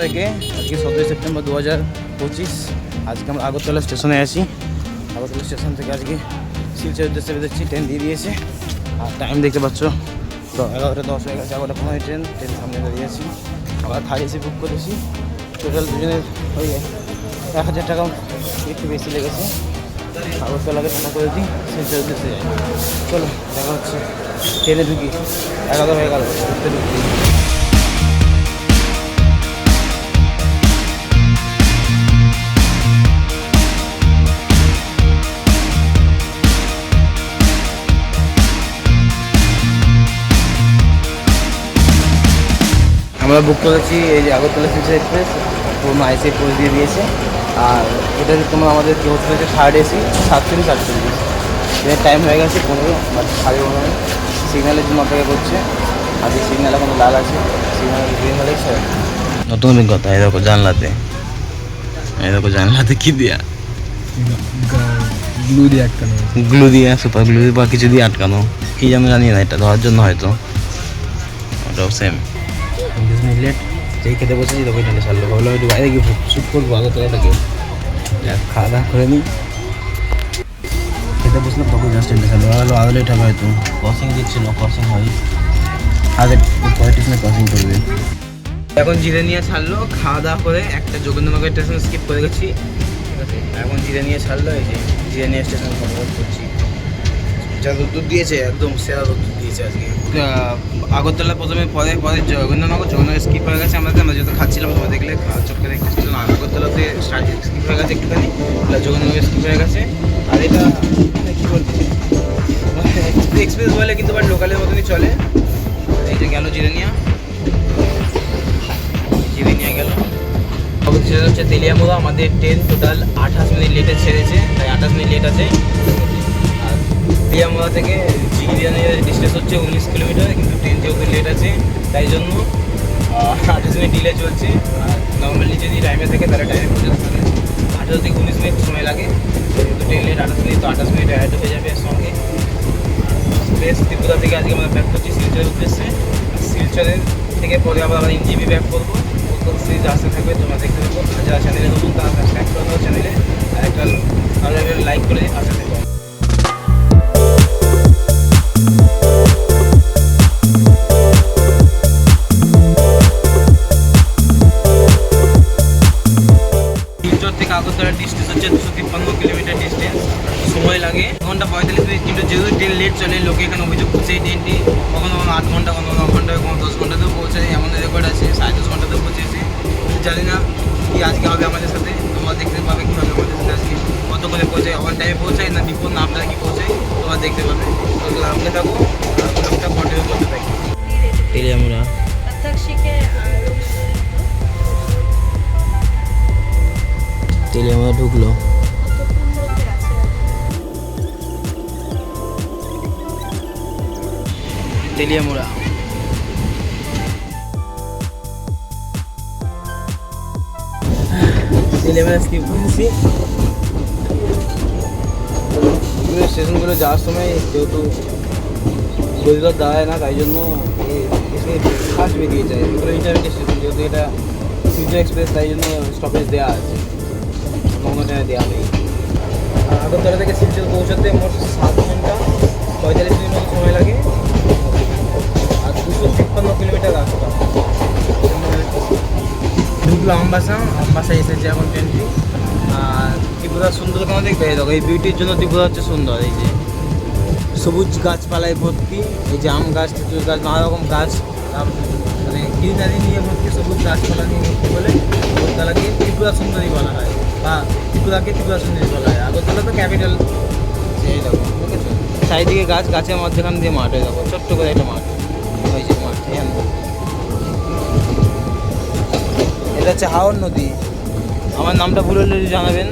থেকে আজকে 17 সেপ্টেম্বর 2025। আজকে আমরা আগরতলা স্টেশনে আছি। আগরতলা স্টেশন থেকে আজকে শিলচর উদ্দেশ্যে বেরোচ্ছি। ট্রেন দিয়ে দিয়েছে আর টাইম দেখতে পাচ্ছ তো 11:10 হয়ে গেছে। 11:15 ট্রেন সামনে দাঁড়িয়েছি। আবার থার্ড এসি বুক করেছি। টোটাল দুজনের ওই 1000 টাকা একটু বেশি লেগেছে। আগরতলাকে ঠান্ডা করে দিই, শিলচর উদ্দেশ্যে যাই। চলো দেখা হচ্ছে। ট্রেনে ঢুকি, 11 হয়ে গেল ঢুকতে। আমরা বুক করেছি এই যে আগরতলা শিলচর এক্সপ্রেস, পুরো আইসি পোস্ট দিয়ে দিয়েছে। আর এটা তোমরা আমাদের কি হচ্ছে হচ্ছে থার্ড এসি 47-48। এর টাইম হয়ে গেছে 15 বা 15:30। সিগন্যালের জন্য অপেক্ষা করছে। আর এই সিগন্যাল এখন লাল আছে, সিগন্যাল গ্রিন হলে ছেড়ে। নতুন অভিজ্ঞতা। এই দেখো জানলাতে, কি দেয়া গ্লু দিয়ে সুপার গ্লু বা কিছু দিয়ে আটকানো, কি আমি জানি না, এটা ধরার জন্য হয়তো। ওটাও সেম। লেট যেই খেতে বসেছি তখন টেনে ছাড়লো। ভাবলাম একটু বাইরে গিয়ে শ্যুট করবো আগরতলাটাকে। খাওয়া দাওয়া করে নিই। খেতে বসলাম তখন জাস্ট টেনে ছাড়লো। ভাবলো আরও লেট হবে হয়তো। ক্রসিং দিচ্ছিল, ক্রসিং হয় আগে পরে স্টেশনে ক্রসিং করবে। এখন জিরে নিয়ে ছাড়লো। খাওয়া দাওয়া করে একটা যোগেন্দ্রনগর স্টেশন স্কিপ করে গেছি, ঠিক আছে। এখন জিরে নিয়ে ছাড়লো। এই যে জিরে নিয়ে স্টেশন কভার করছি। যা দুধ দিয়েছে একদম সেরা দুধ দিয়েছে আজকে। আগরতলা প্রথমে পরে যোগেন্দ্রনগর স্কিপ হয়ে গেছে। আমরা যেহেতু খাচ্ছিলাম, তোমরা দেখলে চোখে দেখতেছিলাম। আগরতলাতে স্কিপ হয়ে গেছে একটুখানি, যোগেন্দ্রনগর স্কিপ হয়ে গেছে। আর এটা কী বলছি, এক্সপ্রেস বলে কিন্তু বাট লোকালের মতনই চলে। এই যে গেল জিরানিয়া গেল। সেটা হচ্ছে তেলিয়ামুড়া। আমাদের ট্রেন টোটাল 28 মিনিট লেটে ছেড়েছে, তাই 28 মিনিট লেট আছে। আর তেলিয়ামুড়া থেকে জিরানিয়ার ডিস্টেন্স হচ্ছে 19 কিলোমিটার, কিন্তু ট্রেন যেহেতু লেট আছে তাই জন্য 28 মিনিট ডিলে চলছে। আর নর্মালি যদি টাইমে থাকে তাহলে টাইমে পৌঁছাতে পারে। 18 থেকে 19 মিনিট সময় লাগে, যেহেতু ট্রেন লেট 28 মিনিট, তো 28 মিনিট অ্যাড হয়ে যাবে এর সঙ্গে। বেশ ত্রিপুরা থেকে আজকে আমরা ব্যাক করছি শিলচরের উদ্দেশ্যে। শিলচরের থেকে পরে আবার এনজেপি ব্যাক করবো। সিরিজ আসতে থাকবে, তোমরা দেখতে থাকো। যারা চ্যানেলে নতুন তারা সাবস্ক্রাইব করে দাও চ্যানেলে, আর একটা লাইক করে আসতে থাকো। শিলচর থেকে আগরতলার ডিস্টেন্স হচ্ছে 253 কিলোমিটার ডিস্টেন্স। সময় লাগে 1 ঘন্টা 45 মিনিট, কিন্তু যেহেতু ট্রেন লেট চলে, লোকে এখানে অভিযোগ করছে এই ট্রেনটি কখনো 8 ঘন্টা, কখনো 9 ঘন্টা, কখনো 10 ঘন্টাতেও পৌঁছায়, এমন রেকর্ড আছে। 10.5 ঘন্টাতেও পৌঁছেছে। জানি না কি আজকে হবে আমাদের সাথে, তোমরা দেখতে পাবে কী হবে আমাদের সাথে আজকে। কত করে পৌঁছায়, অন টাইমে পৌঁছায় না বিফোর না আপনারা কি পৌঁছায়, তোমরা দেখতে পাবে। তো লাভলে থাকো আর ব্লগটা কন্টিনিউ করতে থাকি। তেলিয়ামুড়া ঢুকলো। তেলিয়ামুড়া স্কিপ করেছি। স্টেশনগুলো যাওয়ার সময় যেহেতু গরিব দাঁড়ায় না, তাই জন্য ফার্স্ট বেরিয়ে যায়। এগুলো ইন্টারমিডিয়েট স্টেশন, যেহেতু এটা শিলচর এক্সপ্রেস, তাই জন্য স্টপেজ দেওয়া আছে, অন্য ট্রেনে দেওয়া নেই। আগরতলা থেকে শিলচর পৌঁছাতে মোট 7 ঘন্টা 45 মিনিট মতো সময় লাগে। আর 253 কিলোমিটার রাস্তা। ঢুকলো আমবাসায় এসেছে এখন ট্রেনটি। আর ত্রিপুরা সুন্দর কেন দেখবে, দেখো এই বিউটির জন্য ত্রিপুরা হচ্ছে সুন্দর। এই যে সবুজ গাছপালায় ভর্তি, এই যে আম গাছ, তেঁতুল গাছ, নানা রকম গাছ, মানে গ্রিনারি নিয়ে ভর্তি, সবুজ গাছপালা নিয়ে ভর্তি বলে আগরতলাকে ত্রিপুরা সুন্দরী বলা হয়, বা ত্রিপুরাকে ত্রিপুরা সুন্দরী বলা হয়। আগরতলা তো ক্যাপিটাল। এই দেখো দেখেছো, চারিদিকে গাছ, গাছের মধ্যেখান দিয়ে মাঠ। হয়ে দেখো ছোট্ট করে একটা মাঠ, ওই যে মাঠ। এটা হচ্ছে হাওর নদী। আমার নামটা ভুল হলে জানাবেন।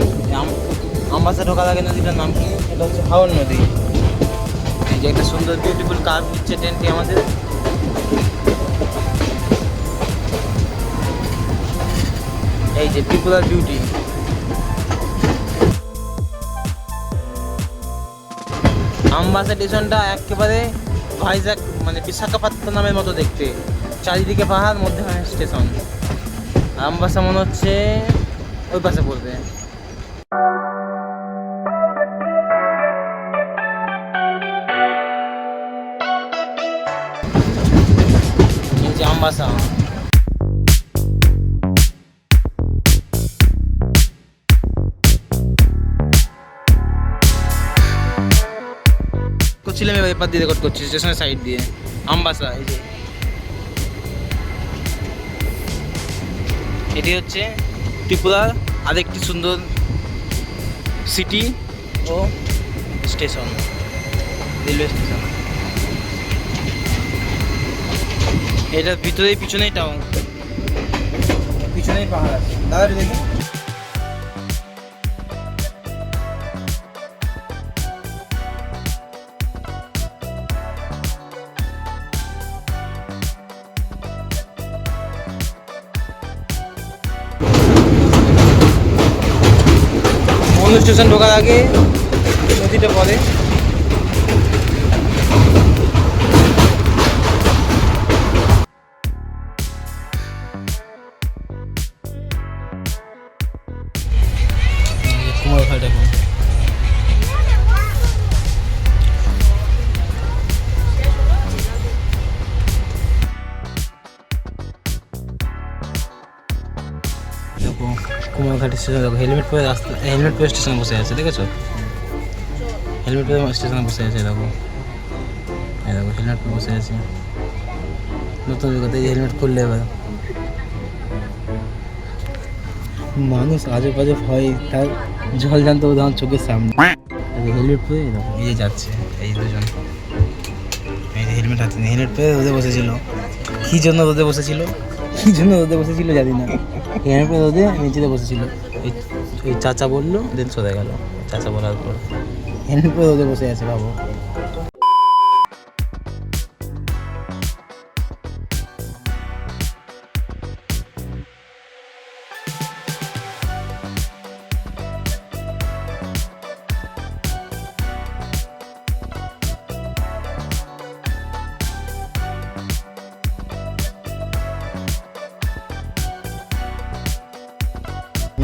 আমবাসা ঢোকার আগে নদীটার নাম কি? এটা হচ্ছে হাওর নদী। এই যে একটা সুন্দর বিউটিফুল কার্ভ নিচ্ছে ট্রেনটি আমাদের। এই যে ত্রিপুরার বিউটি। আমবাসা স্টেশনটা একেবারে ভাইজাগ মানে বিশাখাপত্তনমের মতো দেখতে, চারিদিকে পাহাড়, মধ্যখানে স্টেশন। আমবাসা মনে হচ্ছে ওই পাশে পড়বে। আমবাসা করছিলাম, এবার এপার দিয়ে রেকর্ড করছি স্টেশনের সাইড দিয়ে। আমবাসা এই যে এটি হচ্ছে ত্রিপুরার আরেকটি সুন্দর সিটি ও স্টেশন, রেলওয়ে স্টেশন। এটার ভিতরেই পিছনেই টাউন, পিছনেই পাহাড় আছে। দাদা দেখুন অন্য স্টেশন ঢোকার আগে নদীটা পড়ে। কুমারঘাট এখন দেখো কুমারঘাট স্টেশন, দেখো হেলমেট পরে রাস্তা, হেলমেট পরে স্টেশনে বসে আছে, দেখেছো? হেলমেট পরে স্টেশনে বসে আছে, দেখো এই দেখো হেলমেট পরে বসে আছে। নতুন কথা, এই হেলমেট খুললে এবার মানুষ আজে বাজে ভয়, তার জল জানতো উদাহরণ চোখের সামনে। হেলমেট পরে দেখো এই যে যাচ্ছে, এই দুজন এই যে হেলমেট হাতে নিয়ে হেলমেট পরে রোদে বসেছিল। কী জন্য রোদে বসেছিল, কী জন্য রোদে বসেছিল জানি না, হেলমেট পরে রোদে নিচেতে বসেছিল। ওই চাচা বললো, দেন সরে গেল। চাচা বলার পর হেলমেট পরে রোদে বসে আছে, ভাবো।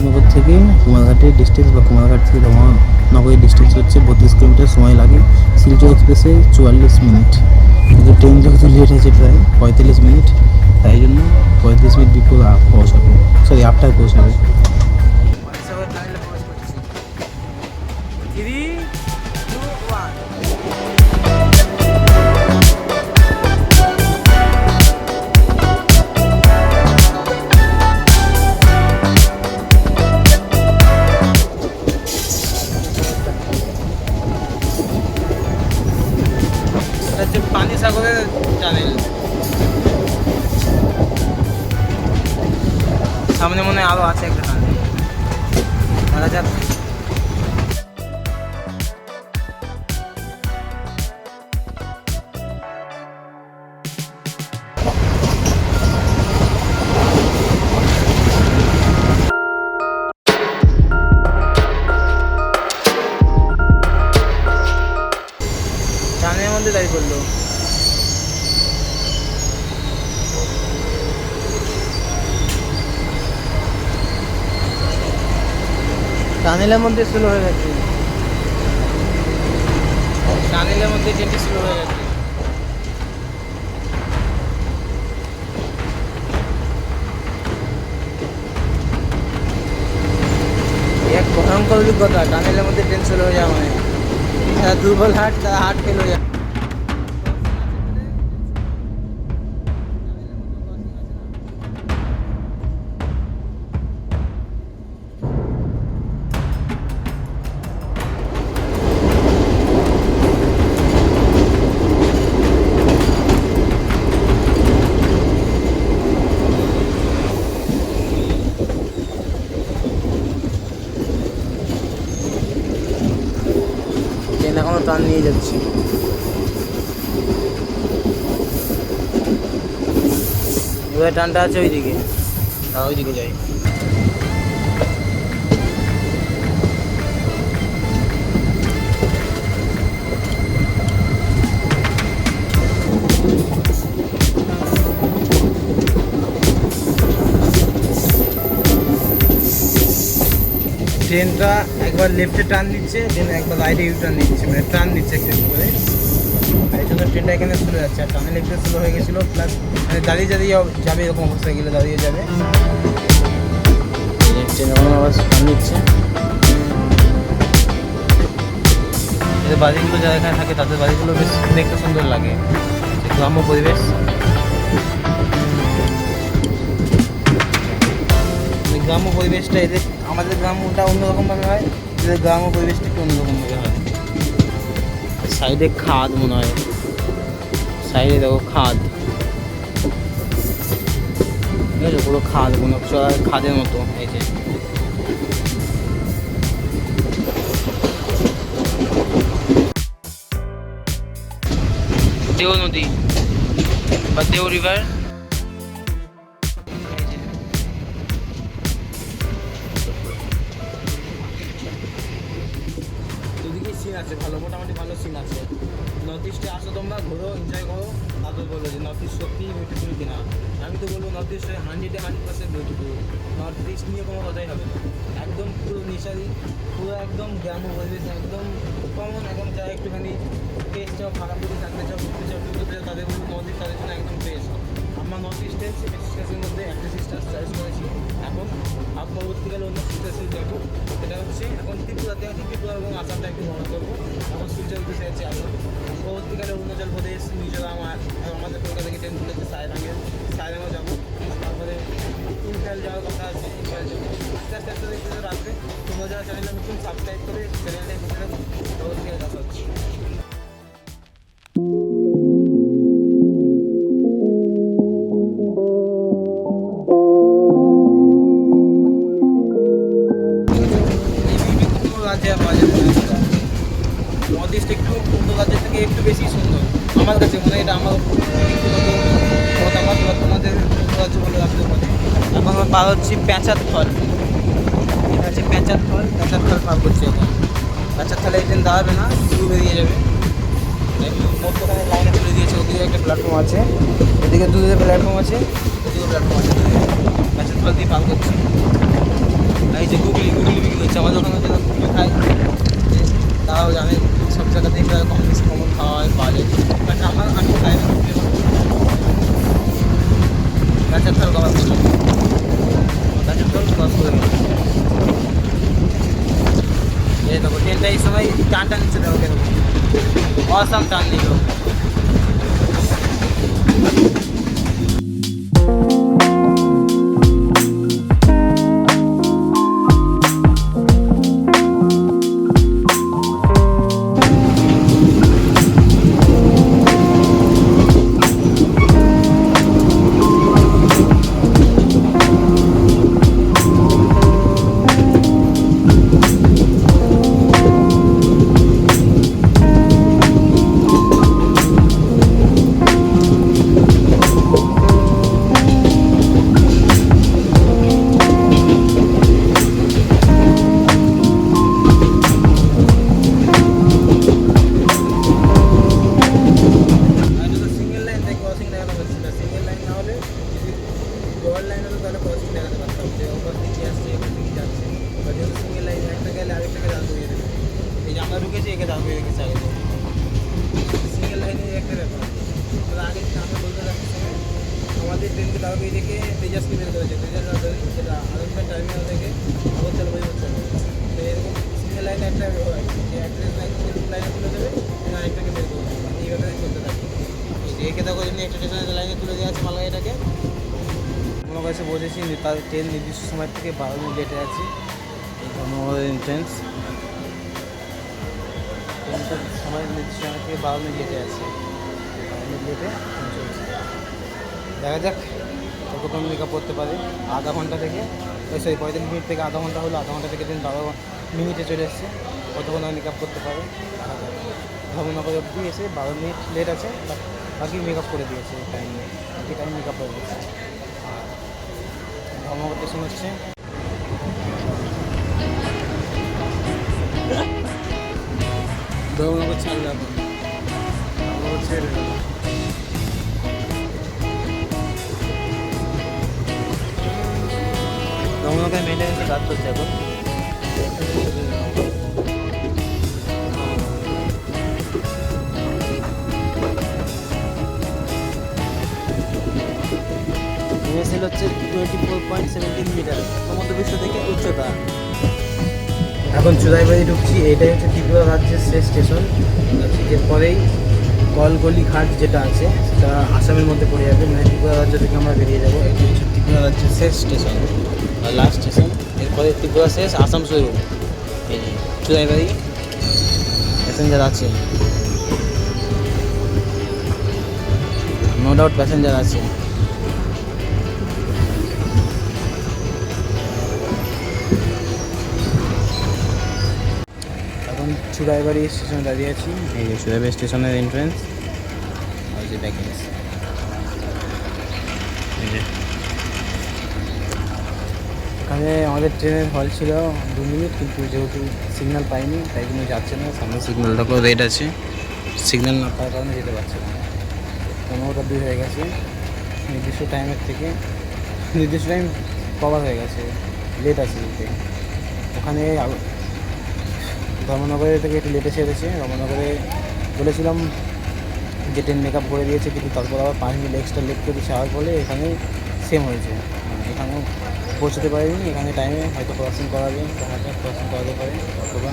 নগর থেকে কুমারঘাটের ডিস্টেন্স বা কুমারঘাট থেকে নগরের ডিস্টেন্স হচ্ছে 32 কিলোমিটার, সময় লাগে শিলচর এক্সপ্রেসে 44 মিনিট। কিন্তু ট্রেন যেহেতু লেট আছে প্রায় 45 মিনিট, তাই জন্য 35 মিনিট বিফোর পৌঁছাবে, সরি আফটার পৌঁছাবে। পানি সাগরের টানেল, সামনে মনে হয় আরো আছে একটা টানেল, দেখা যাক। টানেলের মধ্যে দাঁড়িয়ে পড়লো। টানেলের মধ্যে স্লো হয়ে গেছে, টানেলের মধ্যে ট্রেনটি স্লো হয়ে গেছে। এক ভয়ঙ্কর অভিজ্ঞতা, টানেলের মধ্যে ট্রেন স্লো হয়ে যাওয়া, মানে যারা দুর্বল হাট তারা হাট ফেল হয়ে যায়। এখনো টান নিয়ে যাচ্ছি। এবার টানটা আছে ওইদিকে, ওইদিকে যাই। ট্রেনটা একবার লেফটে টার্ন দিচ্ছে, দেন একবার রাইটে ইউ টার্ন দিচ্ছে, মানে টার্ন দিচ্ছে একটু একটু করে। আর এই জন্য ট্রেনটা এখানে স্লো যাচ্ছে, আর টানেল একটু স্লো হয়ে গেছিলো, প্লাস মানে দাঁড়িয়ে দাঁড়িয়ে যাবে এরকম অবস্থা গেলে দাঁড়িয়ে যাবে। ট্রেন এখন আবার টার্ন দিচ্ছে। এদের বাড়িগুলো যারা এখানে থাকে তাদের বাড়িগুলো বেশ দেখতে সুন্দর লাগে, গ্রাম্য পরিবেশ। গ্রাম্য পরিবেশটা এদের, আমাদের গ্রামটা অন্যরকমভাবে হয়, এদের গ্রাম্য পরিবেশটা একটু অন্যরকমভাবে হয়। সাইডে খাদ মনে হয়, সাইডে দেখো খাদ, ঠিক আছে, পুরো খাদ মনে হচ্ছে খাদের মতো। এই যে দেও নদী বা দেও রিভার। দুদিকে সিন আছে ভালো, মোটামুটি ভালো সিন আছে। নর্থ ইস্টে আসো তোমরা, ঘোরো, এনজয় করো, তারপর বলবো যে নর্থ ইস্ট সত্যি বিউটিফুল কিনা। আমি তো বলবো নর্থ ইস্টে 100% বিউটিফুল। নর্থ ইস্ট নিয়ে কোনো কথাই হবে না, একদম পুরো নেচারি, পুরো একদম গ্রাম্য পরিবেশ, একদম কমন। এখন যারা একটুখানি টেস্ট চাও, খারাপ দিকে থাকতে চাও, ঘুরতে চাও, ঘুরতে চাও, তাদের বলবো নর্থ ইস্ট তাদের জন্য একদম বেস্ট। আমরা নর্থ ইস্টে সিস্টার্সের মধ্যে একটা সিস্টার্স চয়েস করেছি। এখন পরবর্তীকালে অন্য সিস্টার্সে যাবো, সেটা হচ্ছে এখন ত্রিপুরাতে আছি, ত্রিপুরা এবং আসামটা একটু ভ্রমণ করবো। এখন শিলচর উদ্দেশ্যে আছি এখন। পরবর্তীকালে অরুণাচল প্রদেশ, মিজোরাম, আর আমাদের কলকাতা থেকে ট্রেন তুলেছে সাইরাঙও যাবো। তারপরে ইনফ্যাল যাওয়ার কথা আছে, ইনফ্যাল যাবো। আস্তে আস্তে আস্তে দেখতে রাখবে। তোমরা যারা চ্যানেলটা নতুন, সাবস্ক্রাইব করে চ্যানেলটা ঘুরে রাখো। পরবর্তীকালে দেখা হচ্ছে। নর্থ ইস্ট একটু অন্য রাজ্যের থেকে একটু বেশি সুন্দর আমার কাছে মনে হয়। এটা আমার মতামত, বা তোমাদের রাজ্য ভালো রাখতে পারে। এখন আমরা পার হচ্ছি প্যাঁচার ফল। এটা হচ্ছে প্যাঁচার ফল পার করছি এখন। প্যাঁচার ফলে এই ট্রেন দাঁড়াবে না, শুরু বেরিয়ে যাবে। মধ্যখানে লাইনে তুলে দিয়েছে, ওদিকে একটা প্ল্যাটফর্ম আছে, এদিকে দুদিকে প্ল্যাটফর্ম আছে, ওদিকে প্ল্যাটফর্ম আছে। প্যাঁচার ফল দিয়ে পার করছি। এই যে গুগলি বিক্রি হচ্ছে আমাদের ওখানে, গুগলি খাই, তারাও জানে সব জায়গাতেই প্রায় কম বেশি কমন খাওয়া হয়, পাওয়া যায়। বাট আমি খাই না। গাছের ফল কবার করলাম, গাছের ফল ক্রস করে গেলাম। এই দেখো ট্রেনটা এই সময় টানটা নিচ্ছে, দেখো কেন অসাম টান নিল। আমাদের ট্রেনকে দাঁড়াবে থেকে তেজাসকে বের করেছে, তেজাস যেটা আনন্দমেন্ট টার্মিনাল থেকে আগরতলা পর্যন্ত চলে। তো এরকম সিঙ্গেল লাইনে একটা হয় যে একটা লাইনে তুলে দেবে, আরেকটাকে বের করবে, এইভাবে চলতে থাকে। একে দেখো জন্য একটা স্টেশনের লাইনে তুলে দেওয়া আছে মালগাড়িটাকে। মনে কাছে বসেছি, তার ট্রেন নির্দিষ্ট সময় থেকে 12 মিনিট লেটে আছি। এই ধর্মনগর এন্ট্রেন্স, ট্রেনটার সময় নির্দিষ্ট সময় থেকে 12 মিনিট লেটে আছে, 12 মিনিট লেটে চলছে। দেখা যাক কতক্ষণ মেকআপ করতে পারে। আধা ঘন্টা থেকে, সরি 45 মিনিট থেকে আধা ঘন্টা হলো, আধা ঘন্টা থেকে ট্রেন 12 মিনিটে চলে এসছে। কতক্ষণ মেকআপ করতে পারে দেখা যাক। ধর্মনগর অবধি এসে 12 মিনিট লেট আছে, বাকি মেকআপ করে দিয়েছে টাইমে, বাকি টাইম মেকআপ হয়ে গেছে। আর ধর্মনগর স্টেশন হচ্ছে ধর্মনগর ছাড়লাম, ধর্মনগর ছেড়ে ধর্মনগর মেনটেন্যান্সের কাজ চলছে এখন। এমএসএল হচ্ছে 24.17 মিটার সমুদ্রপৃষ্ঠ থেকে উচ্চতা। এখন চুড়াইবাড়ি ঢুকছি, এটাই হচ্ছে ত্রিপুরা রাজ্যের শেষ স্টেশন। এরপরেই কলগলি ঘাট যেটা আছে সেটা আসামের মধ্যে পড়ে যাবে, মানে ত্রিপুরা রাজ্য থেকে আমরা বেরিয়ে যাবো। এটি হচ্ছে ত্রিপুরা রাজ্যের শেষ স্টেশন, লাস্ট স্টেশন। এরপরে ত্রিপুরা শেষ, আসাম শুরু। এই যে চুড়াইবাড়ি প্যাসেঞ্জার আছে, নো ডাউট প্যাসেঞ্জার আছে। এখন চুড়াইবাড়ি স্টেশনে দাঁড়িয়ে আছি। এই যে চুড়াইবাড়ি স্টেশনের এন্ট্রেন্স, আর যে ব্যাগেজ। এখানে আমাদের ট্রেনের হল ছিল 2 মিনিট, কিন্তু যেহেতু সিগন্যাল পাইনি তাই জন্য যাচ্ছে না। সামনে সিগন্যাল দেখো রেড আছে, সিগন্যাল না পাওয়ার কারণে যেতে পারছে না। 15টা 2 হয়ে গেছে, নির্দিষ্ট টাইমের থেকে নির্দিষ্ট টাইম কভার হয়ে গেছে, লেট আছে যেতে। ওখানে ধর্মনগরে থেকে একটু লেটে ছেড়েছে। ধর্মনগরে বলেছিলাম যে ট্রেন মেকআপ করে দিয়েছে, কিন্তু তারপর আবার 5 মিনিট এক্সট্রা লেট করে ছাড়ার ফলে এখানে সেম হয়েছে। এখানেও পৌঁছতে পারিনি, এখানে টাইমে হয়তো ক্রসিং করাবে, ক্রসিং করাতে পারে, অথবা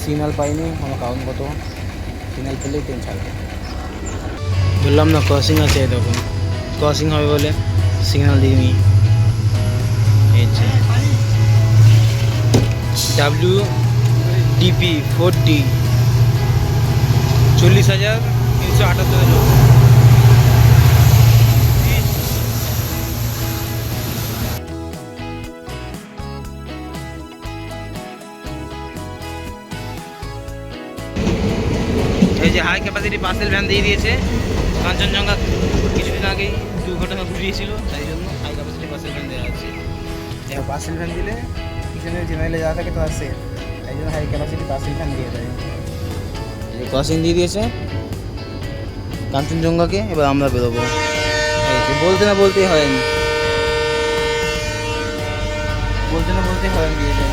সিগনাল পাইনি কোনো কারণগত। সিগনাল পেলেই ট্রেন ছাড়বে। বললাম না ক্রসিং আছে, দেখুন ক্রসিং হবে বলে সিগনাল দিইনি। এই যে WDP 4D 40,378 লোক। এই যে হাই ক্যাপাসিটি পার্সেল ভ্যান দিয়ে দিয়েছে। কাঞ্চনজঙ্ঘা কিছুদিন আগেই দুর্ঘটনা ঘটিয়েছিল, তাই জন্য হাই ক্যাপাসিটি পার্সেল ভ্যান দেওয়া আছে। পার্সেল ভ্যান দিলে পিছনে জেনারেলে যাওয়া থাকে তো আসে, তাই জন্য হাই ক্যাপাসিটি পার্সেল ভ্যান দিয়ে দেয়। এই ক্রসিং দিয়ে দিয়েছে কাঞ্চনজঙ্ঘাকে, এবার আমরা বেরোবো। বলতে না বলতেই হয়নি, বলতে না বলতেই হয়নি দিয়ে যায়।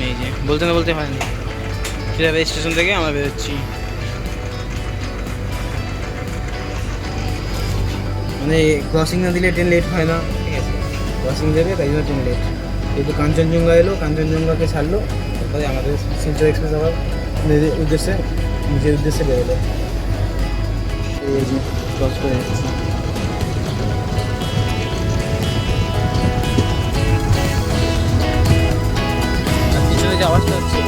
এই যে বলতে না বলতে হয়নি, চুড়াইবাড়ি স্টেশন থেকে আমরা বেরোচ্ছি। মানে ক্রসিং না দিলে ট্রেন লেট হয় না, ঠিক আছে? ক্রসিং দেবে তাই জন্য ট্রেন লেট। যেহেতু কাঞ্চনজঙ্ঘা এলো, কাঞ্চনজঙ্ঘাকে ছাড়লো, তারপরে আমাদের শিলচর এক্সপ্রেস আবার নিজের উদ্দেশ্যে বেরোলো। এই যে ক্রস করে যাচ্ছি। পিছনে যে আওয়াজটা হচ্ছে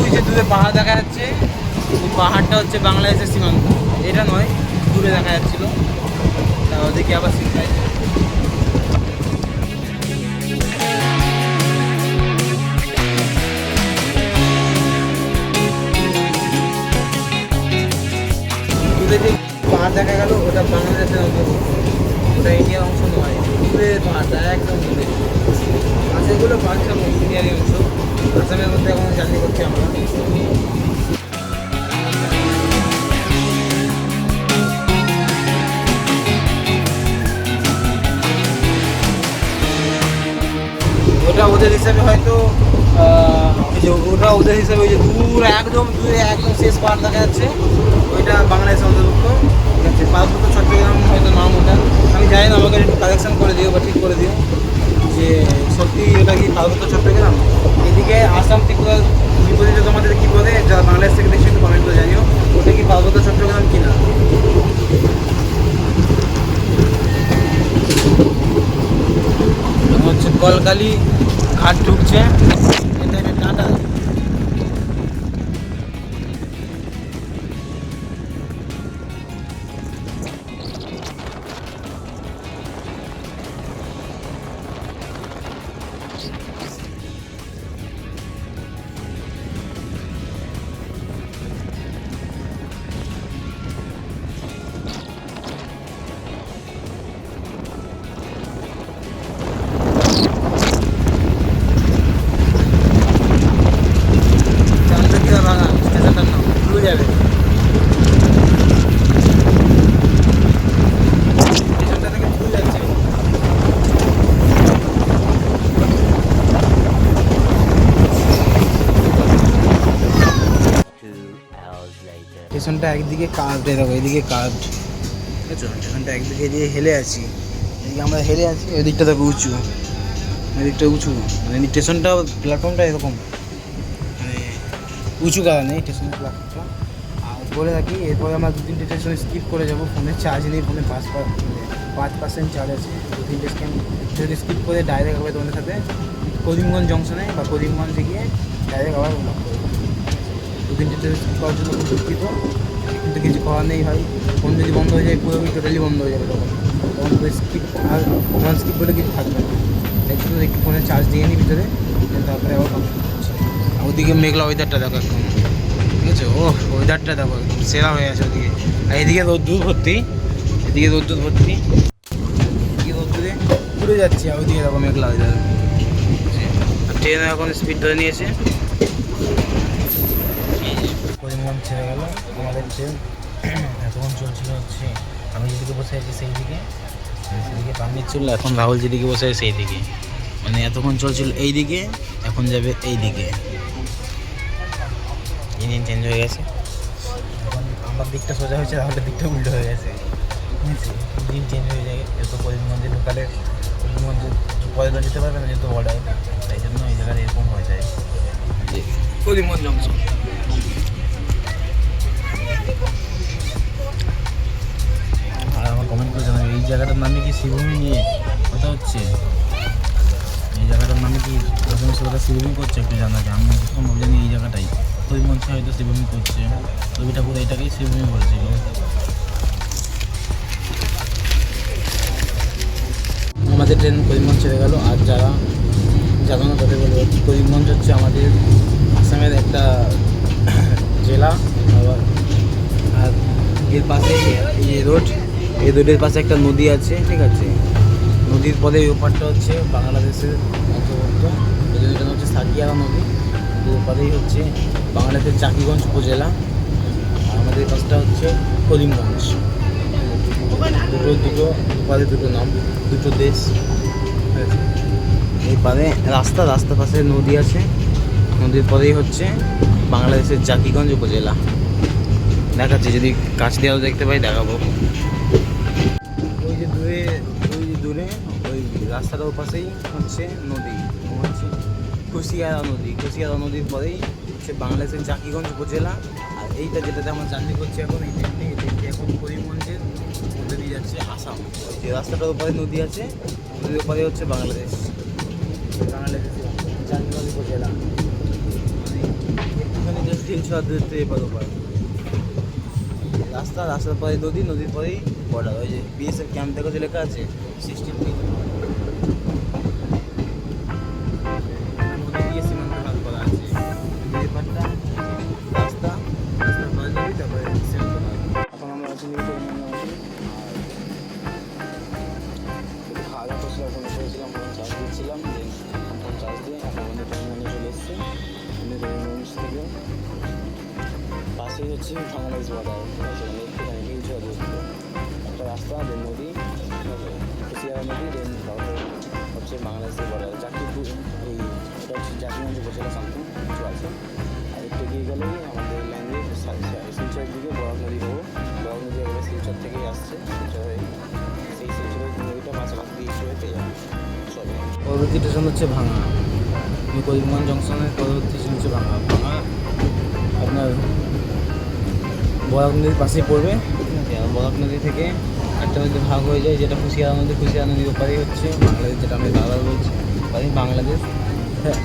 ওই যে দূরে পাহাড় দেখা যাচ্ছে, ওই পাহাড়টা হচ্ছে বাংলাদেশের সীমান্ত। এটা নয়, দূরে দেখা যাচ্ছিল, তা ওদিকে আবার সিগন্যাল। দূরে যে পাহাড় দেখা গেল ওটা বাংলাদেশের অন্তর্ভুক্ত, ওটা ইন্ডিয়ার অংশ নয়। দূরের পাহাড়টা একদম দূরে, সেগুলো পাঁচটা ইন্ডিয়ারই অংশ। আসামের মধ্যে এখন জার্নি করছি আমরা। ওটা ওদের হিসাবে হয়তো ওটা ওদের হিসাবে ওই যে দূরে একদম শেষ পাহাড় দেখা যাচ্ছে, ওইটা বাংলাদেশের অন্তর্ভুক্ত। ঠিক আছে, পার্বত্য চট্টগ্রাম হয়তো নাম ওটা, আমি জানি না, আমাকে একটু কালেকশন করে দিও বা ঠিক করে দিও যে সত্যি এটা কি পার্বত্য চট্টগ্রাম। এদিকে আসাম ত্রিপুরা বিপরীতে তোমাদের কী বলে, যা বাংলাদেশ থেকে দেখছি একটু কমেন্ট করে জানিও ওটা কি পার্বত্য চট্টগ্রাম কিনা। হচ্ছে কলকালি ঘাট ঢুকছে, এটা একটা টাটা। স্টেশনটা একদিকে কার্ভ, দেখো এইদিকে কার্ভ, ঠিক আছে? স্টেশনটা একদিকে দিয়ে হেলে আছি, এদিকে আমরা হেলে আছি, ওই দিকটা দেখো উঁচু, ওই দিকটা উঁচু, মানে স্টেশনটা প্ল্যাটফর্মটা এরকম মানে উঁচু কারণে স্টেশনের প্ল্যাটফর্মটা। আর বলে রাখি এরপরে আমরা 2-3টে স্টেশন স্কিপ করে যাবো, ফোনে চার্জ নেই, ফোনে 5% চার্জ আছে। 2-3টে স্ক্যান যদি স্কিপ করে ডাইরেক্ট হবে তোমাদের সাথে করিমগঞ্জ জংশনে বা করিমগঞ্জে গিয়ে ডাইরেক্ট আবার ব্লক করবো। 2-3টে ট্রেন স্কিপ করার জন্য খুব দুঃখিত, কিন্তু কিছু করার নেই ভাই। ফোন যদি বন্ধ হয়ে যায় পুরোপুরি টোটালি বন্ধ হয়ে যাবে, তখন স্কিপ আর নন স্কিপ বলে কিছু থাকবে না। তাই জন্য একটু ফোনে চার্জ দিয়ে নিই ভিতরে, তারপরে আবার কমপ্লিট করছি। ওদিকে মেঘলা ওয়েদারটা দেখো একদম, ঠিক আছে? ও ওয়েদারটা দেখো একদম সেরা হয়ে আছে ওদিকে। আর এদিকে রোদ্দুর ভর্তি, এদিকে রোদ্দুর ভর্তি, এদিকে রোদ্দুরে পুড়ে যাচ্ছে। আর ওইদিকে দেখো মেঘলা ওয়েদার। আর ট্রেন এখন স্পিড ধরে নিয়েছে, করিমগঞ্জ ছেড়ে গেল আমাদের ট্রেন। এতক্ষণ চলছিল হচ্ছে আমি যেদিকে বসে আছি সেই দিকে, সেদিকে পার নিচ্ছিল, এখন রাহুল যেদিকে বসে আছে সেই দিকে, মানে এতক্ষণ চলছিল এই দিকে, এখন যাবে এই দিকে। ইঞ্জিন চেঞ্জ হয়ে গেছে, এখন আমার দিকটা সোজা হয়েছে, রাহুলের দিকটা উল্টো হয়ে গেছে, ঠিক আছে? ইঞ্জিন চেঞ্জ হয়ে যায়, যেহেতু করিমগঞ্জে ঢোকালে করিমগঞ্জে পরে যেতে পারবে না, যেহেতু বর্ডার, তাই জন্য এই জায়গায় এরকম হয়ে যায় করিমগঞ্জ জংশন। আর আমার কমেন্ট করে জানাবে এই জায়গাটার নামে কি শ্রীভূমি নিয়ে কথা হচ্ছে, এই জায়গাটার নামে কি সমস্ত কথা শ্রীভূমি করছে, একটু জানাবে। আমি যখন বললেন এই জায়গাটাই করিমগঞ্জ হয়তো শ্রীভূমি করছে, রবি ঠাকুর এটাকেই শ্রীভূমি বলছিল। আমাদের ট্রেন করিমগঞ্জ ছেড়ে গেল। আর যারা জানো না তাদের বলবো, করিমগঞ্জ হচ্ছে আমাদের আসামের একটা জেলা। আর এর পাশে এই রোড, এই রোডের পাশে একটা নদী আছে, ঠিক আছে? নদীর পরে এই ওপারটা হচ্ছে বাংলাদেশের অন্তর্ভুক্ত, এই নদীটা হচ্ছে সাকিয়ারা নদী। নদীর পরেই হচ্ছে বাংলাদেশের চাকিগঞ্জ উপজেলা, আর আমাদের পাশটা হচ্ছে করিমগঞ্জ। দুটো পারে দুটো নাম, দুটো দেশ, ঠিক আছে? এই পারে রাস্তার পাশে নদী আছে, নদীর পরেই হচ্ছে বাংলাদেশের জাকিগঞ্জ উপজেলা। দেখাচ্ছি যদি কাছ দিয়েও দেখতে পাই দেখাবো। ওই যে দূরে ওই রাস্তাটার পাশেই হচ্ছে নদী, হচ্ছে কুশিয়ারা নদীর পরেই হচ্ছে বাংলাদেশের জাকিগঞ্জ উপজেলা। আর এইটা যেটাতে আমরা জার্নি করছি এখন, এই ট্রেনটি এখন করিমগঞ্জের মধ্যে দিয়ে যাচ্ছে আসাম। যে রাস্তাটার উপরে নদী আছে, নদীর উপরে হচ্ছে বাংলাদেশের জাকিগঞ্জ উপজেলা, মানে একটুখানি জাস্ট 300 দূরত্বে এপার ওপার রাস্তার পরে নদী, নদীর পরেই বর্ডার। ওই যে বিএসএফ ক্যাম্প দেখো যে লেখা আছে 16 ফিট নদী দিয়ে সীমান্ত ভাগ করা আছে। ব্যাপারটা রাস্তার পরে নদী, তারপরে সীমান্ত ভাগ। এখন আমরা আছি খাওয়া দাওয়া করছিলাম, ফোন করেছিলাম, ফোন চার্জ দিচ্ছিলাম, ফোন চার্জ দিয়ে এখন আমাদের করিমগঞ্জে চলে এসেছি। করিমগঞ্জ থেকে পাশেই হচ্ছে বাংলাদেশ বর্ডার, ঠিক আছে? মানে একটুখানি হিউজ একটা রাস্তা, দেন নদী, ঠিক আছে? কুশিয়ারা নদী, দেন হচ্ছে বাংলাদেশের বর্ডার। এই এটা হচ্ছে জাকিগঞ্জ উপজেলা সামথিং কিছু আছে। আর একটু এগিয়ে গেলেই আমাদের ল্যাঙ্গুয়েজ শিলচরের দিকে বরাক নদী পাবো। বরাক নদী এবারে শিলচর থেকেই আসছে, শিলচর হয়ে সেই শিলচরের নদীটা পাশাপাশি দিয়ে ইস্যু হয়ে পেয়ে যাবে চলে। পরবর্তী স্টেশন হচ্ছে ভাঙা, করিমগঞ্জ জংশনের পরবর্তী স্টেশন হচ্ছে ভাঙা। আপনার বরাক নদীর পাশেই পড়বে, ঠিক আছে? আর বরাক নদী থেকে একটা নদী ভাগ হয়ে যায়, যেটা কুশিয়ারা নদীর ওপারেই হচ্ছে বাংলাদেশ, যেটা আমি বাংলা বলছি ওপারেই বাংলাদেশ। হ্যাঁ,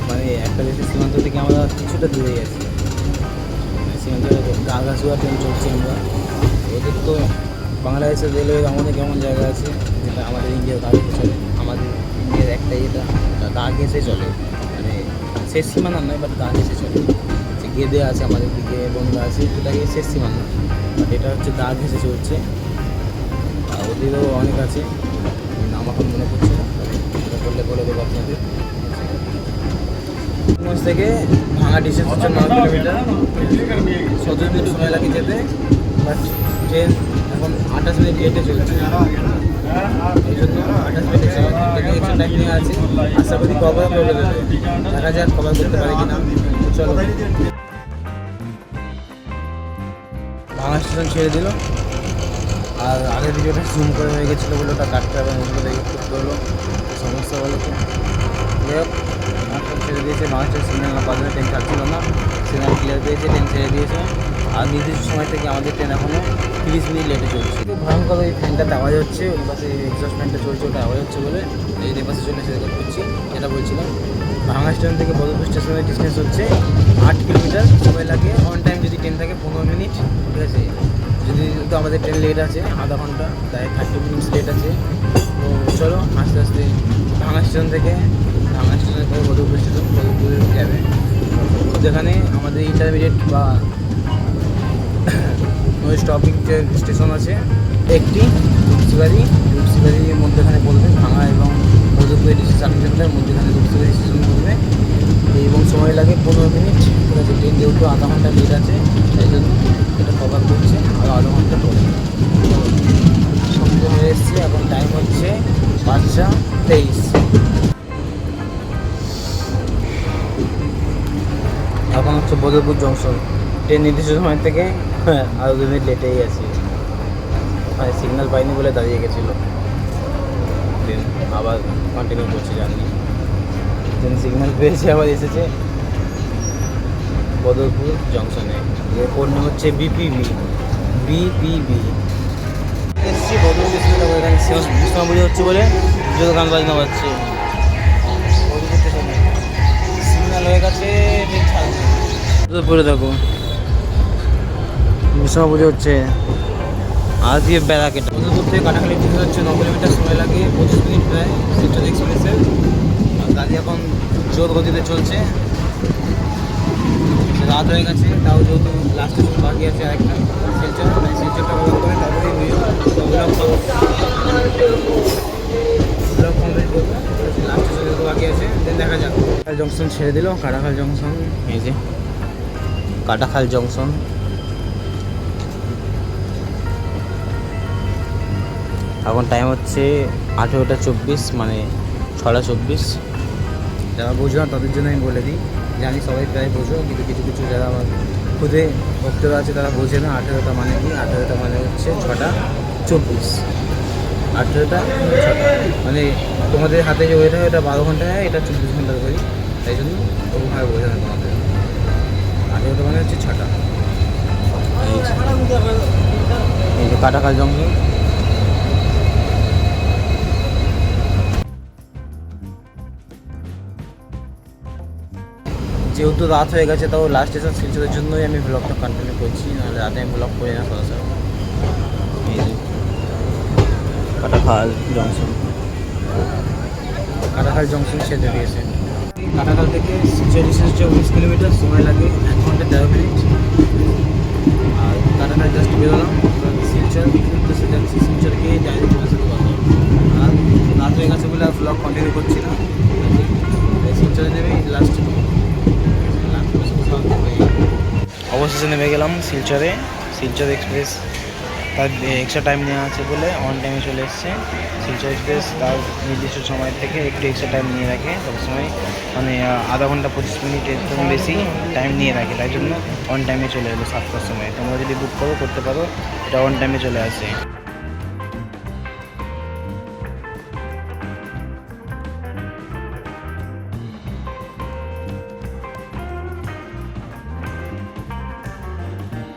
মানে একটা দেশের সীমান্ত থেকে আমরা কিছুটা দূরেই আছি, সীমান্ত গাছুয়া ট্রেন চলছি আমরা। ওদের তো বাংলাদেশের রেলওয়ে আমাদের কেমন জায়গা আছে, যেটা আমাদের ইন্ডিয়ার গা ঘেঁষে চলে। আমাদের ইন্ডিয়ার একটাই যেটা গা ঘেঁষে চলে, মানে শেষ সীমানা নয়, বাট গা ঘেঁষে চলে। গেদে আছে আমাদের দিকে, বন্ধা আছে, সেটাকে শেষ সীমানা, বাট এটা হচ্ছে গা ঘেঁষে চলছে। আর ওদেরও অনেক আছে, নাম এখন মনে পড়ছে না, বলে দেবো আপনাদের। করিমগঞ্জ থেকে ভাঙা ডিস্টেন্স হচ্ছে 9 কিলোমিটার, 17 মিনিট সময় লাগে যেতে, বাট ট্রেন এখন 28 মিনিট লেটে চলছে। এই জন্য 28 মিনিট থেকে এক্সট্রা টাইম নিয়ে আছে। আশা করি কভার করে দেবে, দেখা যাক কভার করতে পারে কিনা। চলো। ভাঙা স্টেশন ছেড়ে দিল। আর আগের ভিডিওটা জুম করে হয়ে গেছিলো বলে ওটা কাটতে হবে, নতুন করে এডিট করতে হলো, সমস্যা বলে তো। যাই হোক, ভাঙা ছেড়ে দিয়েছে। ভাঙা স্টেশন সিগন্যাল না পাওয়ার জন্য ট্রেন ছাড়ছিল না, সিগন্যাল ক্লিয়ার পেয়েছে, ট্রেন ছেড়ে দিয়েছে। আর নির্দিষ্ট সময় থেকে আমাদের ট্রেন এখনও 30 মিনিট লেটে চলছে। খুব ভয়ঙ্কর ওই ফ্যানটাতে আওয়াজ হচ্ছে, ওই পাশে এক্সস্ট ফ্যানটা চলছে, ওটা আওয়াজ হচ্ছে বলে এই পাশে চলে এসে রেকর্ড করছি। যেটা বলছিলাম, ভাঙা স্টেশন থেকে বদরপুর স্টেশনের ডিস্টেন্স হচ্ছে 8 কিলোমিটার। সময় লাগে অন টাইম যদি ট্রেন থাকে 15 মিনিট, ঠিক আছে। যদি তো আমাদের ট্রেন লেট আছে আধা ঘন্টা, তাই 30 মিনিটস লেট আছে। তো চলো আস্তে আস্তে ভাঙা স্টেশন থেকে বদরপুর স্টেশন, বদরপুর যাবে। যেখানে আমাদের ইন্টারমিডিয়েট বা ওই স্টপিং যে স্টেশন আছে একটি, রূপসিবাড়ির মধ্যেখানে বলবে ভাঙা এবং বদরপুরের ডিস্ট্রিক্ট সেন্টারের মধ্যেখানে রূপসিবাড়ি স্টেশন বলবে। এবং সময় লাগে 15 মিনিট, ঠিক আছে। ট্রেন যেহেতু আধা ঘন্টা লেট আছে, তাই জন্য এটা কভার করছে আরও আধা ঘন্টা পরে। সন্ধ্যে হয়ে এসছে, এখন টাইম হচ্ছে 5:23। এখন হচ্ছে বদরপুর জংশন। ট্রেন নির্দিষ্ট সময় থেকে আরও 2 মিনিট লেটেই আছে। ওখানে সিগন্যাল পাইনি বলে দাঁড়িয়ে গেছিলো, দেন আবার কন্টিনিউ করছে জার্নি। দেন সিগন্যাল পেয়েছে, আবার এসেছে বদরপুর জংশনে। যে কোড নেম হচ্ছে বিপিবি। এসছি বদরপুর স্টেশনে, এখানে বিষ্ণুপুরি হচ্ছে বলে জোর গান বাজনা পাচ্ছে। বদরপুর স্টেশনে সিগন্যাল হয়ে গেছে, ট্রেন ছাড়বে। বদরপুরে দেখো বিষ্ণুপুরি হচ্ছে, আর দিয়ে ব্যারাকেটা। বদরপুর থেকে কাটাখালি যেতে হচ্ছে 9 কিলোমিটার, সময় লাগে 25 মিনিট প্রায় সেন্ট্রাল এক্সপ্রেসের। আর গাড়ি এখন জোর গতিতে চলছে। রাত হয়ে গেছে, তাও যেহেতু লাস্ট স্টেশন বাকি আছে আরেকটা শিলচর, শিলচরটা কভার করে তারপরে ব্লক কমপ্লিট করবো। লাস্ট স্টেশন যেহেতু বাকি আছে, দেন দেখা যাক। জংশন ছেড়ে দিল, কাটাখাল জংশন, এই যে কাটাখাল জংশন। এখন টাইম হচ্ছে 18:24, মানে 6:24। যারা বোঝো না তাদের জন্য আমি বলে দিই, জানি সবাই প্রায় বোঝো, কিন্তু কিছু কিছু যারা আমার খুদে ভক্তরা আছে তারা বোঝে না। 18টা মানে কি? 18টা মানে হচ্ছে 6:24। 18টা 6টা মানে তোমাদের হাতে যে ওইটা, এটা 12 ঘন্টা হয়, এটা 24 ঘন্টার করি, তাই জন্য ওরকমভাবে বোঝে না তোমাদের। 18টা মানে হচ্ছে 6টা। এই যে কাটাখাল জংশন। যেহেতু রাত হয়ে গেছে, তাও লাস্ট স্টেশন শিলচরের জন্যই আমি ব্লগটা কন্টিনিউ করছি, নাহলে রাতে আমি ব্লগ করি না সরাসরি। এই যে কাটাখাল জংশন, কাটাখাল জংশন ছেড়ে দিয়েছে। কাটাখাল থেকে শিলচর ডিস্টেন্স হচ্ছে 19 কিলোমিটার, সময় লাগে 1 ঘন্টা 13 মিনিট। আর কাটাখাল জাস্ট বেরোলাম, শিলচর উদ্দেশ্যে যাচ্ছি, শিলচর গিয়ে ডাইরেক্ট চলে আসতে পারবো। আর রাত হয়ে গেছে বলে আর ব্লগ কন্টিনিউ করছি না, শিলচরে নেমে লাস্ট অবশেষে নেমে গেলাম শিলচরে। শিলচর এক্সপ্রেস তার এক্সট্রা টাইম নেওয়া আছে বলে অন টাইমে চলে এসছে। শিলচর এক্সপ্রেস তার নির্দিষ্ট সময় থেকে একটু এক্সট্রা টাইম নিয়ে রাখে সবসময়, মানে আধা ঘন্টা 25 মিনিটের থেকে বেশি টাইম নিয়ে রাখে, তাই জন্য অন টাইমে চলে এলো 7টার সময়। তোমরা যদি বুক করতে পারো, এটা অন টাইমে চলে আসে।